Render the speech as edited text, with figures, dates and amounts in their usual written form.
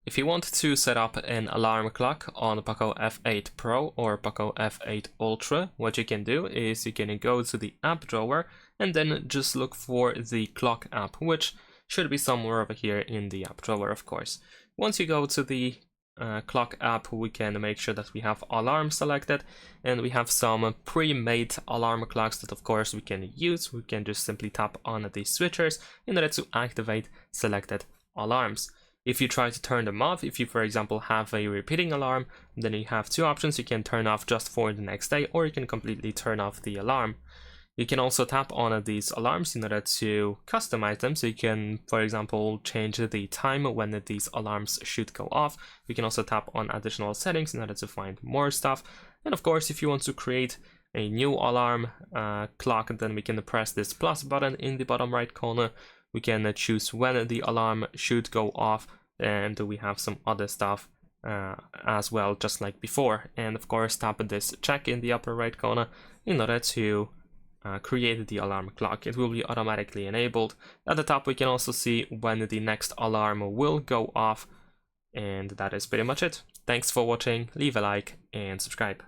If you want to set up an alarm clock on POCO F8 Pro or POCO F8 Ultra, what you can do is you can go to the app drawer and then just look for the clock app, which should be somewhere over here in the app drawer, of course. Once you go to the clock app, we can make sure that we have alarm selected, and we have some pre-made alarm clocks that of course we can use. We can just simply tap on the switchers in order to activate selected alarms. If you try to turn them off, if you for example have a repeating alarm, then you have two options. You can turn off just for the next day, or you can completely turn off the alarm. You can also tap on these alarms in order to customize them, so you can, for example, change the time when these alarms should go off. You can also tap on additional settings in order to find more stuff. And of course, if you want to create a new alarm clock, then we can press this plus button in the bottom right corner. We can choose when the alarm should go off, and we have some other stuff as well, just like before. And of course, tap this check in the upper right corner in order to create the alarm clock. It will be automatically enabled. At the top, we can also see when the next alarm will go off. And that is pretty much it. Thanks for watching, leave a like and subscribe.